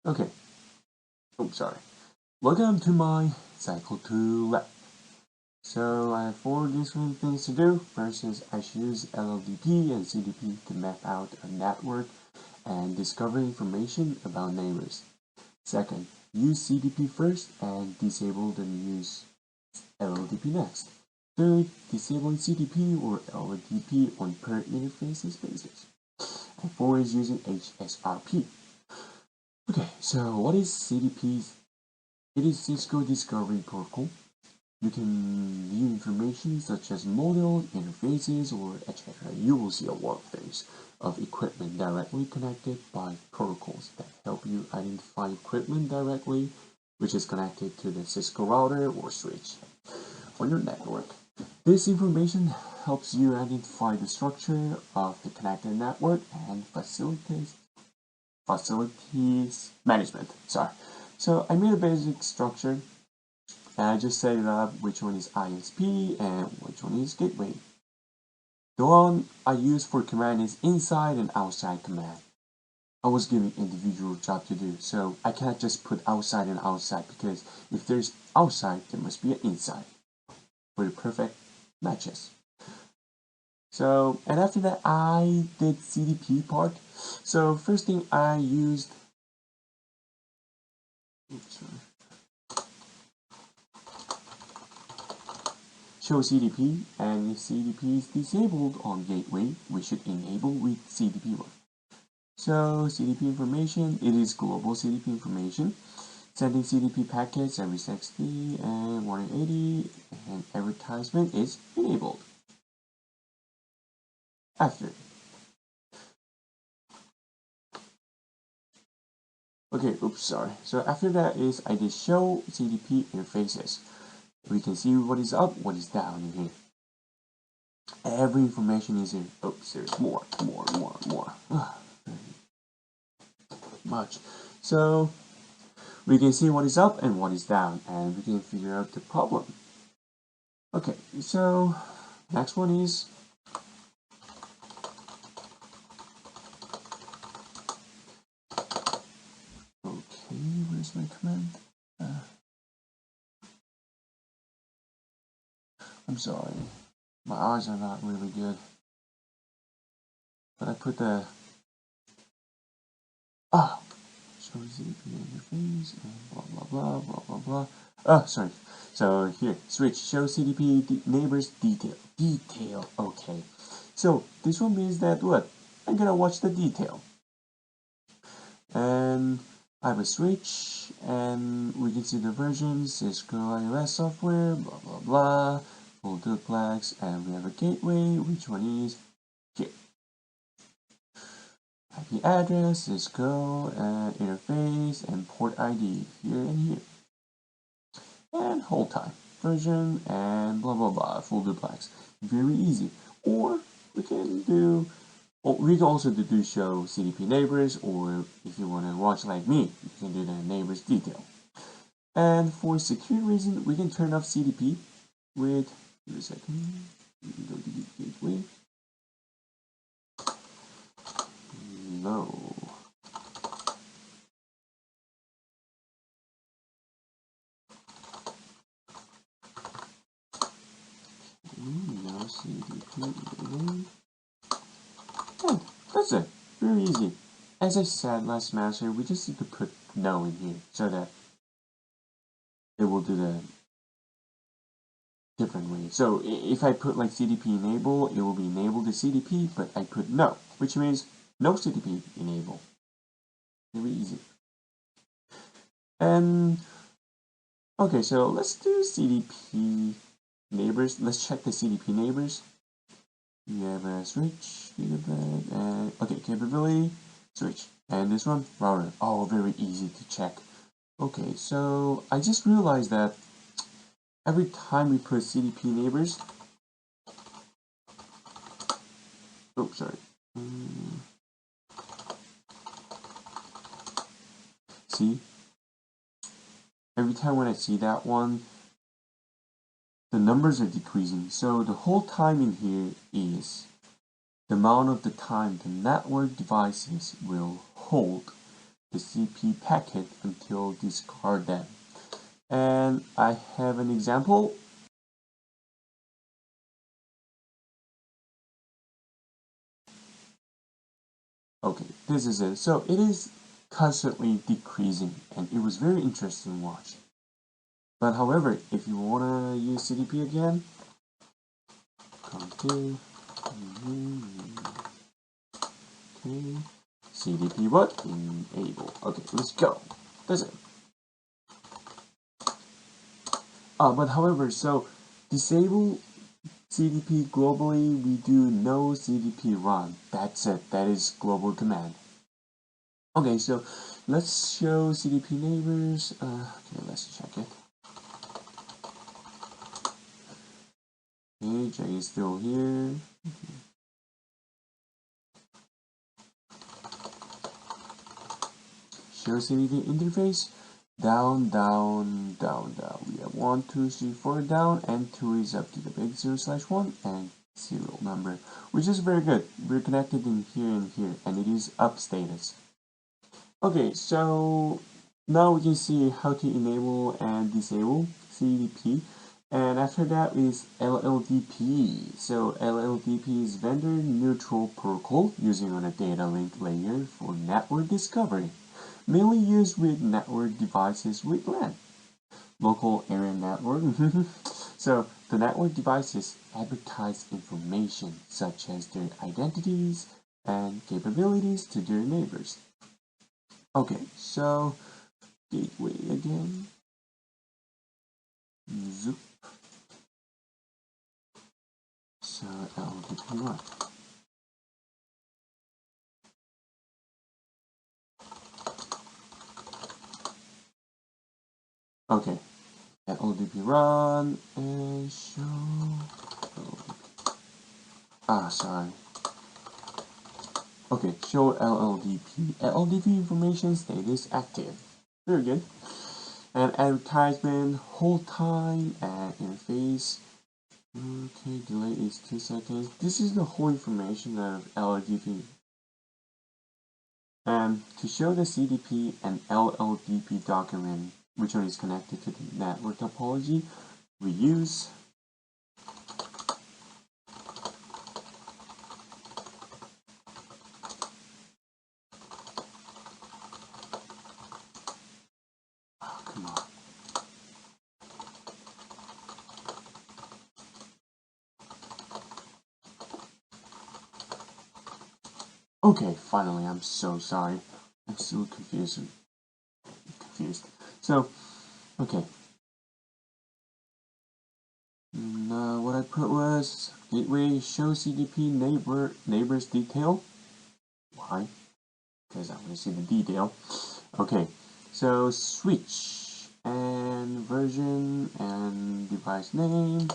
Okay, sorry. Welcome to my cycle2 lab. So I have 4 different things to do. First is I should use LLDP and CDP to map out a network and discover information about neighbors. Second, use CDP first and disable then use LLDP next. Third, disabling CDP or LLDP on per interfaces basis. And 4 is using HSRP. Okay, so what is CDP? It is Cisco Discovery Protocol. You can view information such as model, interfaces, or etc. You will see a lot of things of equipment directly connected by protocols that help you identify equipment directly, which is connected to the Cisco router or switch on your network. This information helps you identify the structure of the connected network and facilities management. So I made a basic structure and I just set it up which one is ISP and which one is gateway. The one I use for command is inside and outside command. I was given individual job to do, so I can't just put outside and outside because if there's outside, there must be an inside for the perfect matches. So, and after that, I did CDP part. So first thing I used, show CDP, and if CDP is disabled on gateway, we should enable with CDP1. So CDP information, it is global CDP information, sending CDP packets every 60 and 180, and advertisement is enabled. After. Okay, oops, sorry. So after that is I did show CDP interfaces. We can see what is up, what is down in here. Every information is here. Oops, there's more. Much. So we can see what is up and what is down, and we can figure out the problem. Okay, so next one is where's my command? I'm sorry, my eyes are not really good, but I put the show CDP interface and blah blah blah. Oh, sorry. So here, switch show CDP neighbors detail. Okay, so this one means that what? I'm gonna watch the detail, and I have a switch, and we can see the versions, Cisco iOS software, blah blah blah, full duplex, and we have a gateway, which one is here. IP address, Cisco, interface, and port ID here and here. And hold time, version, and blah blah blah, full duplex. Very easy. Or we can also do show CDP neighbors, or if you want to watch like me, you can do the neighbors detail. And for security reason, we can turn off CDP with, give a second, we can go to the gateway. No. No CDP. Oh, that's it. Very easy. As I said last semester, we just need to put no in here so that it will do the different way. So if I put like CDP enable, it will be enabled to CDP, but I put no, which means no CDP enable. Very easy. And okay, so let's do CDP neighbors. Let's check the CDP neighbors. We have a switch, gigabit, and okay, capability, switch, and this one, router. Oh, very easy to check. Okay, so I just realized that every time we put CDP neighbors, oh, sorry. See? Every time when I see that one, the numbers are decreasing. So the whole time in here is the amount of the time the network devices will hold the CP packet until discard them. And I have an example. Okay, this is it. So it is constantly decreasing, and it was very interesting to watch. But however, if you wanna use CDP again, come to okay, CDP what? Enable. Okay, let's go. That's it. But however, so disable CDP globally, we do no CDP run. That's it. That is global command. Okay, so let's show CDP neighbors. Okay, let's check it. Okay, Jay is still here. Show CDP interface. Down, down, down, down. We have 1, 2, 3, 4 down, and 2 is up to the big 0/1 and serial number, which is very good. We're connected in here, and it is up status. Okay, so now we can see how to enable and disable CDP. And after that is LLDP. So LLDP is vendor neutral protocol using on a data link layer for network discovery, mainly used with network devices with LAN, local area network. So the network devices advertise information such as their identities and capabilities to their neighbors. Okay, so gateway again. Zoop. So LDP1. Okay, LDP run and show LDP. Sorry. Okay, show LLDP. LLDP information status active. Very good. And advertisement, hold time, and interface. Okay, delay is 2 seconds. This is the whole information of LLDP. And to show the CDP and LLDP document, which one is connected to the network topology, we use come on. Okay, finally, I'm so sorry. I'm still confused. So, okay. Now what I put was gateway show CDP neighbors detail. Why? Because I want to see the detail. Okay, so switch and version and device name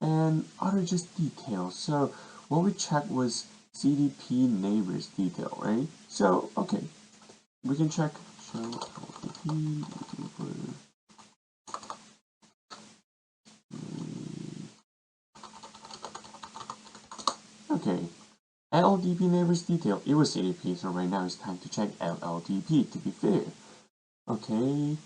and other just details. So what we checked was CDP neighbors detail, right? So okay, we can check show LDP. Okay, LLDP neighbors detail. It was CDP, so right now it's time to check LLDP to be fair. Okay,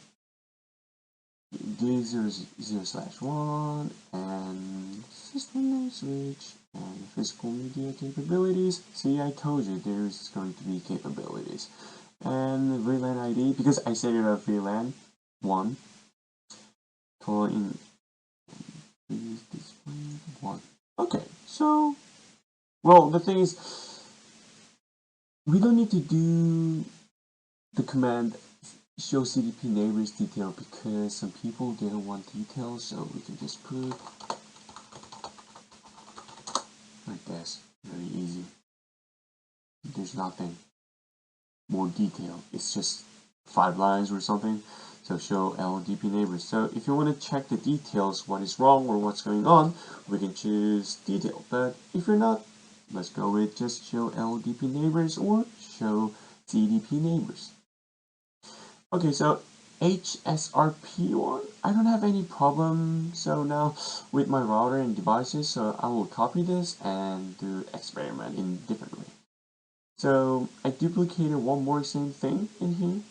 D0/1 and system name switch and physical media capabilities. See, I told you there's going to be capabilities. And VLAN ID, because I set it up VLAN 1. Total in display 1. Okay, so well, the thing is, we don't need to do the command show CDP neighbors detail because some people didn't want details, so we can just put like this. Very easy. There's nothing more detail. It's just 5 lines or something. So show LDP neighbors. So if you want to check the details, what is wrong or what's going on, we can choose detail. But if you're not, let's go with just show LDP neighbors or show CDP neighbors. Okay, so HSRP1, I don't have any problem. So now with my router and devices, so I will copy this and do experiment in different way. So I duplicated one more same thing in here.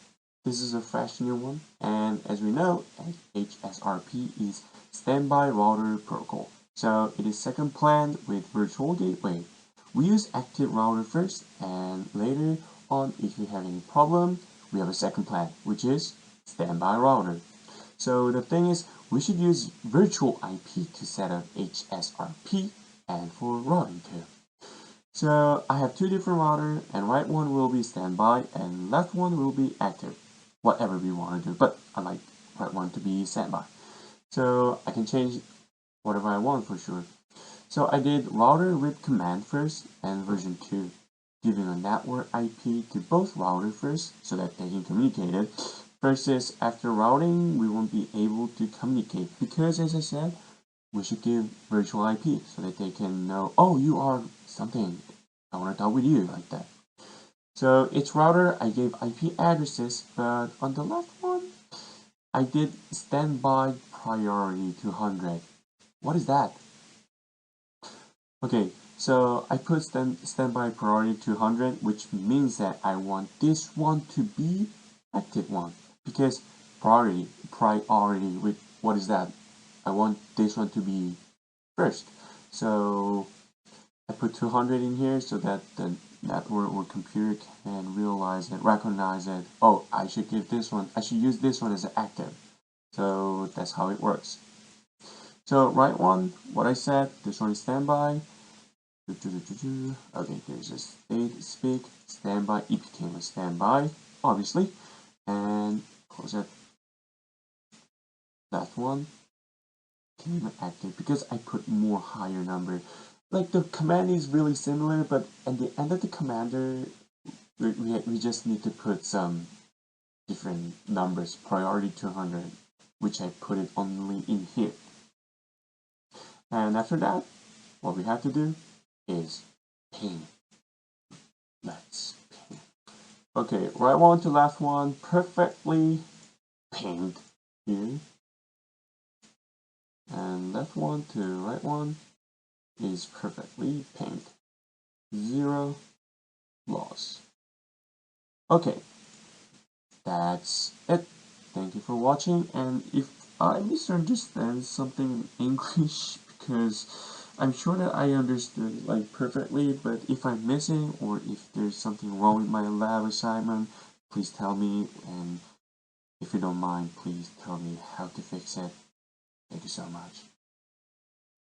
This is a fresh new one, and as we know, HSRP is Standby Router Protocol. So it is second plan with Virtual Gateway. We use active router first, and later on, if we have any problem, we have a second plan, which is Standby Router. So the thing is, we should use virtual IP to set up HSRP and for routing too. So I have two different routers, and right one will be standby and left one will be active. Whatever we want to do, but I like right one to be standby. So I can change whatever I want for sure. So I did router with command first and version 2, giving a network IP to both routers first so that they can communicate it. Versus after routing, we won't be able to communicate because, as I said, we should give virtual IP so that they can know, oh, you are something, I want to talk with you, like that. So each router I gave IP addresses, but on the left one, I did standby priority 200. What is that? Okay, so I put standby priority 200, which means that I want this one to be active one, because priority with, what is that? I want this one to be first. So I put 200 in here so that the network or computer can realize it, recognize it. Oh, I should use this one as an active. So that's how it works. So right one, what I said, this one is standby. Okay, there's a state speak, standby, it became a standby, obviously. And close that. That one became active because I put more higher number. Like the command is really similar, but at the end of the commander, we just need to put some different numbers, priority 200, which I put it only in here. And after that, what we have to do is ping. Let's ping. Okay, right one to left one, perfectly pinged here. And left one to right one is perfectly pinged. 0 loss. Okay, that's it. Thank you for watching, and if I misunderstand something in English, because I'm sure that I understood like perfectly, but if I'm missing or if there's something wrong with my lab assignment, please tell me, and if you don't mind, please tell me how to fix it. Thank you so much.